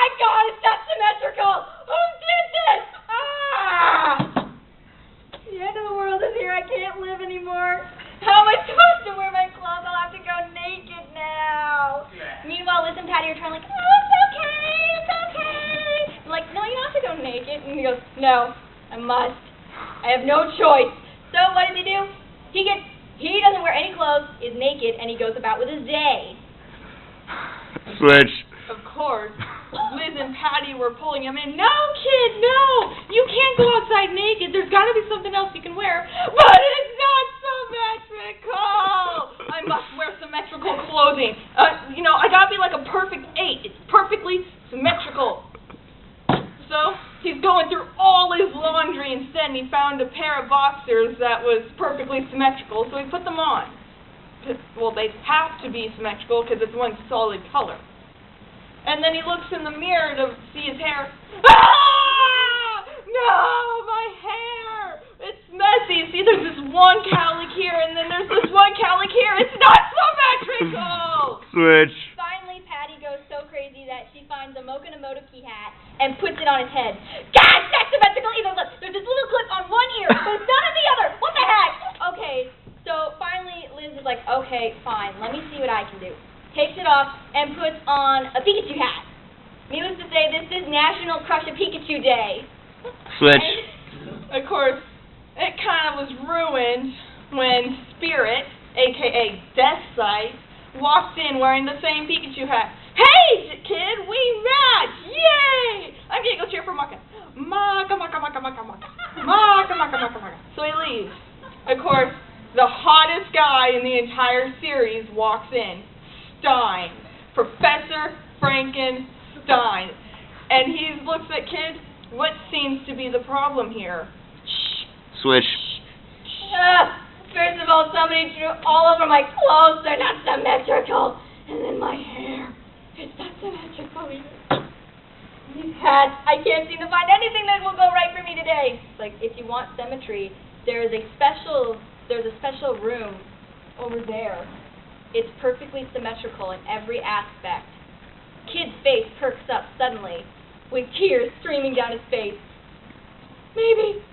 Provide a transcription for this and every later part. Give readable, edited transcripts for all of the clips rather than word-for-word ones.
my God, it's not symmetrical! Who did this? Ah! The end of the world is here. I can't live anymore. How am I supposed to wear my clothes? I'll have to go naked now. Meanwhile, Liz and Patty are trying like, oh, it's okay, it's okay. I'm like, no, you don't have to go naked. And he goes, no, I must. I have no choice. So what does he do? He doesn't wear any clothes, is naked, and he goes about with his day. Switch. Of course, Liz and Patty were pulling him in. No, kid, no! You can't go outside naked. There's got to be something else you can wear. But it's not symmetrical! I must wear symmetrical clothing. I got to be like a perfect 8. It's perfectly symmetrical. So, he's going through all his laundry instead, and he found a pair of boxers that was perfectly symmetrical, so he put them on. Well, they have to be symmetrical because it's one solid color. And then he looks in the mirror to see his hair. Ah! No, my hair! It's messy. See, there's this one cowlick here, and then there's this one cowlick here. It's not symmetrical! Switch. Finally, Patty goes so crazy that she finds a Mocha no Motoki hat and puts it on his head. God, it's not symmetrical either. Look, there's this little clip on one ear, but it's not on the other. What the heck? Okay, so finally Liz is like, okay, fine, let me see what I can do. Takes it off and puts on a Pikachu hat. Needless to say, this is National Crush a Pikachu Day. Switch. And, of course, it kind of was ruined when Spirit, a.k.a. Death Sight, walked in wearing the same Pikachu hat. Hey, kid, we match! Yay! I'm going to go cheer for Maka. Maka, Maka, Maka, Maka, Maka. Maka, Maka, Maka, Maka. So he leaves. Of course, the hottest guy in the entire series walks in. Stein. Professor Frankenstein. And he looks at kid, what seems to be the problem here? Switch. First of all, somebody drew all over my clothes. They're not symmetrical. And then my hair. It's not symmetrical either. These hats. I can't seem to find anything that will go right for me today. It's like, if you want symmetry, there's a special room over there. It's perfectly symmetrical in every aspect. Kid's face perks up suddenly, with tears streaming down his face. Maybe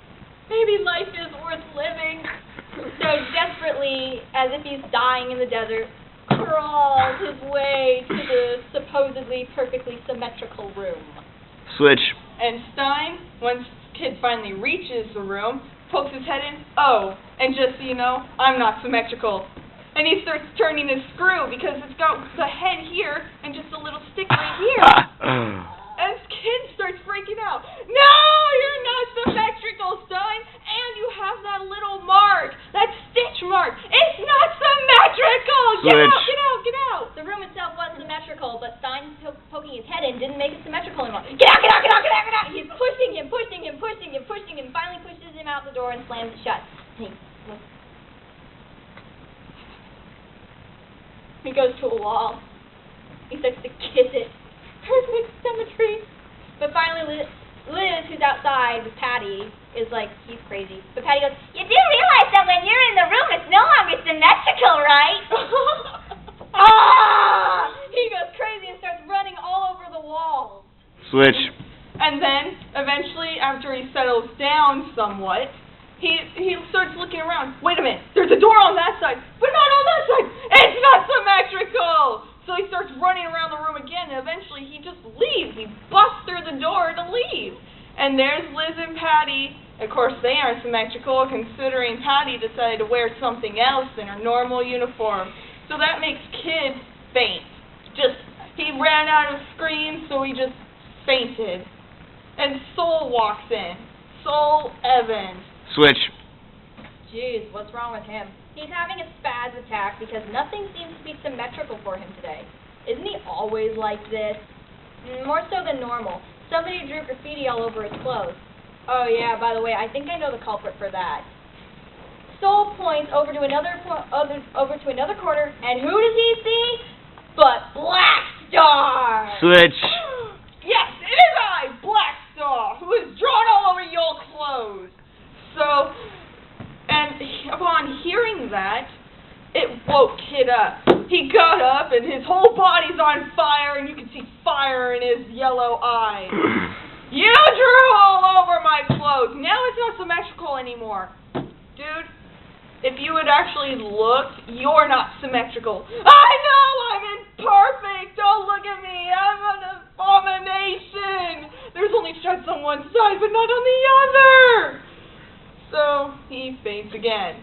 life is worth living. So desperately, as if he's dying in the desert, crawls his way to the supposedly perfectly symmetrical room. Switch. And Stein, once kid finally reaches the room, pokes his head in. Oh, and just so you know, I'm not symmetrical. And he starts turning his screw because it's got the head here and just a little stick right here. And kid starts freaking out. No, you're not symmetrical, Stein. And you have that little mark, that stitch mark. It's not symmetrical. Get out, get out, get out. The room itself was symmetrical, but Stein poking his head in didn't make it symmetrical anymore. Get out, get out, get out, get out, get out. He's pushing him, finally pushes him out the door and slams it shut. He goes to a wall. He starts to kiss it. Perfect symmetry. But finally, Liz, who's outside with Patty, is like, he's crazy. But Patty goes, you do realize that when you're in the room, it's no longer symmetrical, right? Ah! He goes crazy and starts running all over the walls. Switch. And then, eventually, after he settles down somewhat, he starts looking around. Wait a minute, there's a door on that side, but not on that side. It's not symmetrical. So he starts running around the room again, and eventually he just leaves. He busts through the door to leave. And there's Liz and Patty. Of course, they aren't symmetrical, considering Patty decided to wear something else in her normal uniform. So that makes Kid faint. He ran out of screams, so he just fainted. And Soul walks in. Soul Evans. Switch. Jeez, what's wrong with him? He's having a spaz attack because nothing seems to be symmetrical for him today. Isn't he always like this? More so than normal. Somebody drew graffiti all over his clothes. Oh yeah, by the way, I think I know the culprit for that. Soul points over to another corner, and who does he see? But Black Star! Switch. Yes, it is I, Black Star, who is drawn all over your clothes. So, and upon hearing that, it woke Kid up. He got up, and his whole body's on fire, and you can see fire in his yellow eyes. You drew all over my clothes. Now it's not symmetrical anymore. Dude, if you had actually looked, you're not symmetrical. I know I'm imperfect. Don't look at me. I'm an abomination. There's only stripes on one side, but not on the other. So he faints again.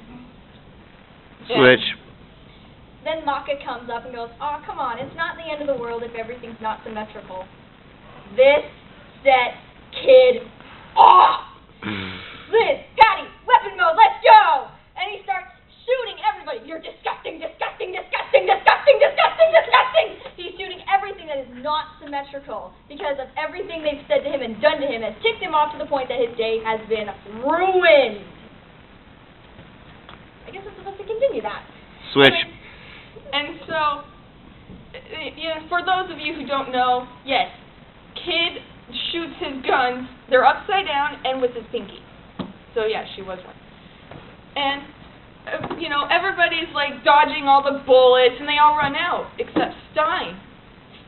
Switch. Then Maka comes up and goes, "Oh, come on, it's not the end of the world if everything's not symmetrical." This set Kid off! Liz, Patty, weapon mode, let's go! And he starts shooting everybody. You're disgusting, disgusting, disgusting, disgusting, disgusting, disgusting! He's shooting everything that is not symmetrical because of everything they've said to him and done to him has ticked him off to the point that his day has been ruined. I guess I'm supposed to continue that. Switch. And so, for those of you who don't know, yes, Kid shoots his guns. They're upside down and with his pinky. So yeah, she was one. And, everybody's like dodging all the bullets and they all run out, except Stein.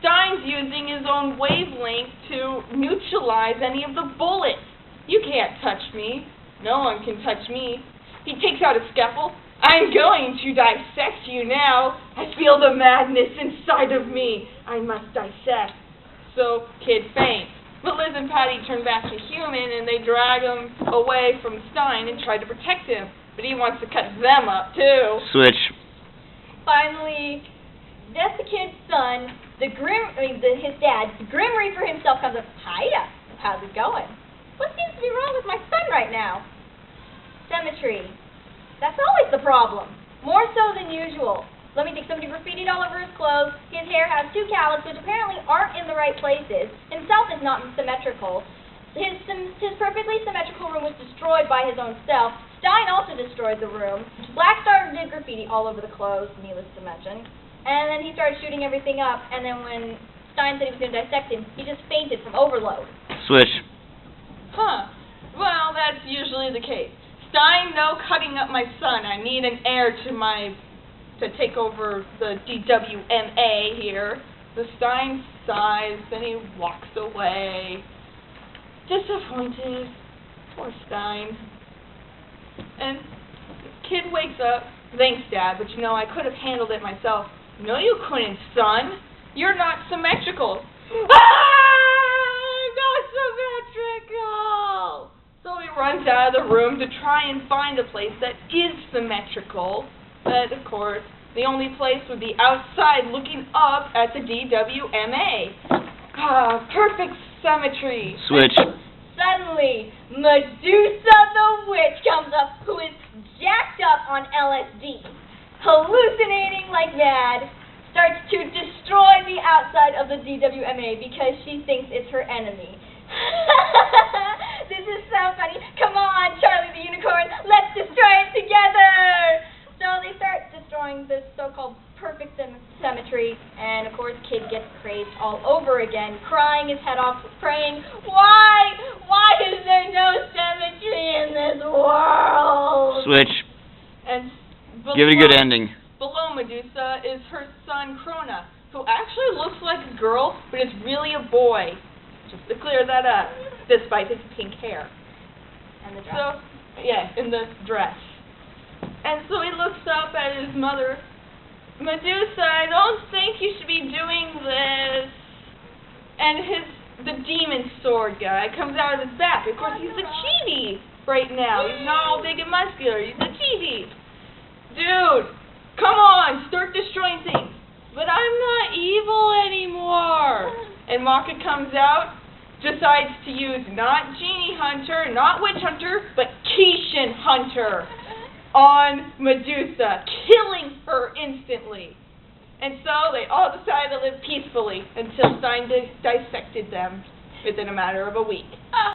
Stein's using his own wavelength to neutralize any of the bullets. You can't touch me. No one can touch me. He takes out a scalpel. I'm going to dissect you now. I feel the madness inside of me. I must dissect. So, Kid faints. But Liz and Patty turn back to human and they drag him away from Stein and try to protect him. But he wants to cut them up, too. Switch. Finally, that's the kid's son, his dad, the Grim Reaper himself comes up. "Hiya, how's it going? What seems to be wrong with my son right now?" "Symmetry. That's always the problem. More so than usual. Let me think, somebody graffitied all over his clothes. His hair has 2 cowlicks, which apparently aren't in the right places. Himself is not symmetrical. His perfectly symmetrical room was destroyed by his own self. Stein also destroyed the room. Blackstar did graffiti all over the clothes, needless to mention. And then he started shooting everything up, and then when Stein said he was going to dissect him, he just fainted from overload." Switch. Huh. Well, that's usually the case. Stein, no cutting up my son. I need an heir to take over the DWMA here. The Stein sighs, then he walks away. Disappointed. Poor Stein. And Kid wakes up. "Thanks, Dad, but I could have handled it myself." "No, you couldn't, son. You're not symmetrical." I'm not symmetrical! So he runs out of the room to try and find a place that is symmetrical. But, of course, the only place would be outside looking up at the DWMA. Perfect symmetry. Switch. Suddenly, Medusa the Witch comes up, who is jacked up on LSD, hallucinating like mad, starts to destroy the outside of the DWMA because she thinks it's her enemy. This is so funny. Come on, Charlie the Unicorn, let's destroy it together! So they start destroying this so-called perfect symmetry, and of course Kid gets crazed all over again, crying his head off, praying, "Why? Why is there no symmetry in this world?" Switch. And Give it a good ending. Below Medusa is her son Krona, who actually looks like a girl, but is really a boy. Just to clear that up, despite his pink hair. And the dress. So, yeah, in the dress. And so he looks up at his mother. "Medusa, I don't think you should be doing this." And the demon sword guy comes out of his back. Of course, he's a chibi right now. He's not all big and muscular. He's a chibi. "Dude, come on, start destroying things." "But I'm not evil anymore." And Maka comes out, decides to use not Genie Hunter, not Witch Hunter, but Kishin Hunter on Medusa, killing her instantly. And so they all decided to live peacefully until Stein dissected them within a matter of a week.